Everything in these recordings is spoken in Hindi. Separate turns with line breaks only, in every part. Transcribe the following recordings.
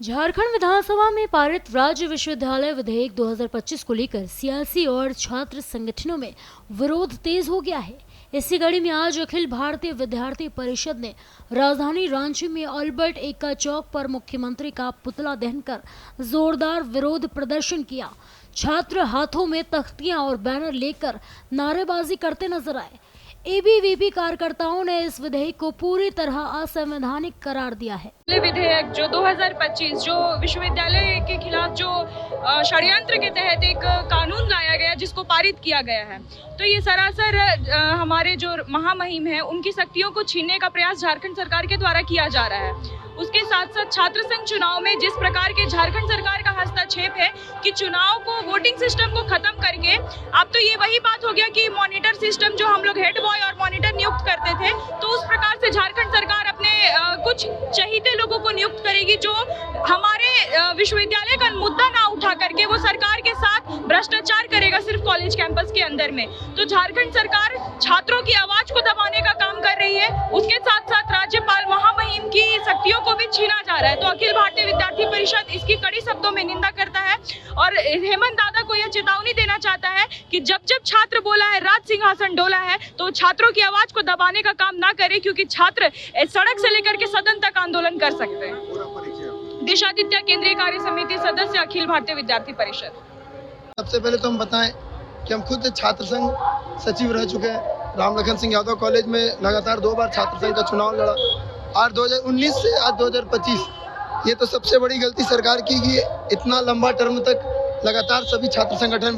झारखंड विधानसभा में पारित राज्य विश्वविद्यालय विधेयक 2025 को लेकर सियासी और छात्र संगठनों में विरोध तेज हो गया है। इसी कड़ी में आज अखिल भारतीय विद्यार्थी परिषद ने राजधानी रांची में अल्बर्ट एक्का चौक पर मुख्यमंत्री का पुतला दहन कर जोरदार विरोध प्रदर्शन किया। छात्र हाथों में तख्तियां और बैनर लेकर नारेबाजी करते नजर आए। एबीवीपी कार्यकर्ताओं ने इस विधेयक को पूरी तरह असंवैधानिक करार दिया है।
विधेयक जो 2025 जो विश्वविद्यालय के खिलाफ जो षड्यंत्र के तहत एक कानून लाया गया जिसको पारित किया गया है, तो ये सरासर हमारे जो महामहिम है उनकी शक्तियों को छीनने का प्रयास झारखंड सरकार के द्वारा किया जा रहा है। उसके साथ साथ छात्र संघ चुनाव में जिस प्रकार के झारखंड सरकार का हस्तक्षेप है कि चुनाव को वोटिंग सिस्टम को खत्म करके अब तो ये वही बात हो गया कि मॉनिटर सिस्टम जो हम लोग हेड बॉय और मॉनिटर नियुक्त करते थे, तो उस प्रकार से झारखंड सरकार अपने कुछ चहीते लोगों को नियुक्त करेगी जो हमारे विश्वविद्यालय का मुद्दा ना उठा करके वो सरकार के साथ भ्रष्टाचार करेगा सिर्फ कॉलेज कैंपस के अंदर में। तो झारखंड सरकार छात्रों की आवाज को दबाने का काम कर रही है। उसके साथ साथ राज्यपाल महामहिम की शक्तियों को भी छीना जा रहा है। तो अखिल भारतीय विद्यार्थी परिषद इसकी कड़ी शब्दों में निंदा करता है और हेमंत दादा को यह चेतावनी देना चाहता है कि जब जब छात्र बोला है, राज सिंहासन डोला है, तो छात्रों की आवाज को दबाने का काम ना करे, क्योंकि छात्र सड़क से लेकर के सदन तक आंदोलन कर सकते हैं। दिशादित्य केंद्रीय कार्य समिति सदस्य, अखिल भारतीय विद्यार्थी परिषद।
सबसे पहले तो हम बताएं कि हम खुद छात्र संघ सचिव रह चुके हैं। रामलखन सिंह यादव कॉलेज में लगातार 2 बार छात्र संघ का चुनाव लड़ा और 2019 से आज 2025 ये तो सबसे बड़ी गलती सरकार की कि इतना लंबा टर्म तक लगातार सभी छात्र संगठन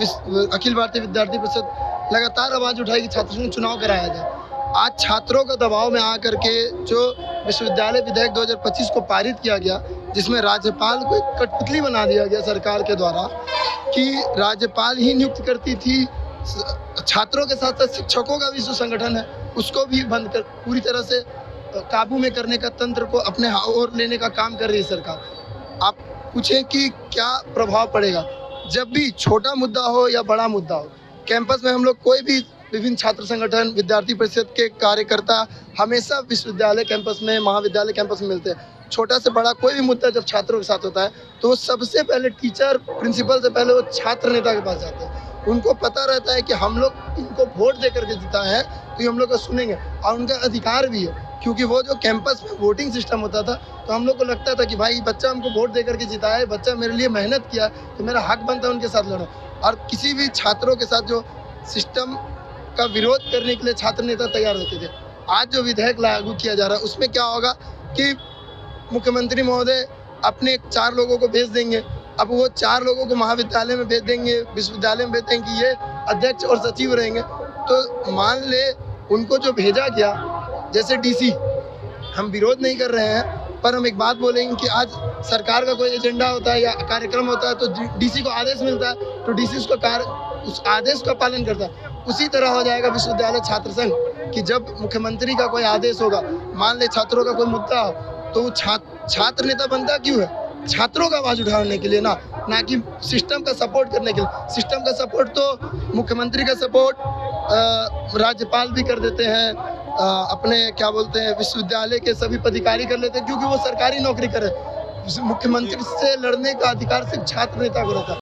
अखिल भारतीय विद्यार्थी परिषद लगातार आवाज उठाई कि छात्र संघ चुनाव कराया जाए। आज छात्रों का दबाव में आकर के जो विश्वविद्यालय विधेयक 2025 को पारित किया गया, जिसमें राज्यपाल को एक कठपुतली बना दिया गया सरकार के द्वारा कि राज्यपाल ही नियुक्त करती थी। छात्रों के साथ साथ शिक्षकों का भी जो संगठन है उसको भी बंद कर पूरी तरह से काबू में करने का तंत्र को अपने ओर लेने का काम कर रही है सरकार। आप पूछें कि क्या प्रभाव पड़ेगा जब भी छोटा मुद्दा हो या बड़ा मुद्दा हो, कैंपस में हम लोग कोई भी विभिन्न छात्र संगठन विद्यार्थी परिषद के कार्यकर्ता हमेशा विश्वविद्यालय कैंपस में, महाविद्यालय कैंपस में मिलते हैं। छोटा से बड़ा कोई भी मुद्दा जब छात्रों के साथ होता है तो सबसे पहले टीचर, प्रिंसिपल से पहले वो छात्र नेता के पास जाते हैं। उनको पता रहता है कि हम लोग इनको वोट दे करके जिता है तो ये हम लोग को सुनेंगे और उनका अधिकार भी है, क्योंकि वो जो कैंपस में वोटिंग सिस्टम होता था तो हम लोग को लगता था कि भाई बच्चा हमको वोट दे करके जिताया है, बच्चा मेरे लिए मेहनत किया तो मेरा हक बनता है उनके साथ लड़ो। और किसी भी छात्रों के साथ जो सिस्टम का विरोध करने के लिए छात्र नेता तैयार होते थे। आज जो विधेयक लागू किया जा रहा है उसमें क्या होगा कि मुख्यमंत्री महोदय अपने 4 लोगों को भेज देंगे। अब वो 4 लोगों को महाविद्यालय में भेज देंगे, विश्वविद्यालय में भेज देंगे कि ये अध्यक्ष और सचिव रहेंगे। तो मान ले उनको जो भेजा गया, जैसे डीसी, हम विरोध नहीं कर रहे हैं पर हम एक बात बोलेंगे कि आज सरकार का कोई एजेंडा होता है या कार्यक्रम होता है तो डीसी को आदेश मिलता है तो डीसी उस आदेश का पालन करता है। उसी तरह हो जाएगा विश्वविद्यालय छात्र संघ कि जब मुख्यमंत्री का कोई आदेश होगा, मान ले छात्रों का कोई मुद्दा हो, तो वो छात्र नेता बनता क्यों है? छात्रों का आवाज उठाने के लिए, ना कि सिस्टम का सपोर्ट करने के लिए। सिस्टम का सपोर्ट तो मुख्यमंत्री का सपोर्ट राज्यपाल भी कर देते हैं, अपने क्या बोलते हैं विश्वविद्यालय के सभी पदाधिकारी कर लेते हैं, क्योंकि वो सरकारी नौकरी करे। मुख्यमंत्री से लड़ने का अधिकार सिर्फ छात्र नेता को रहता है।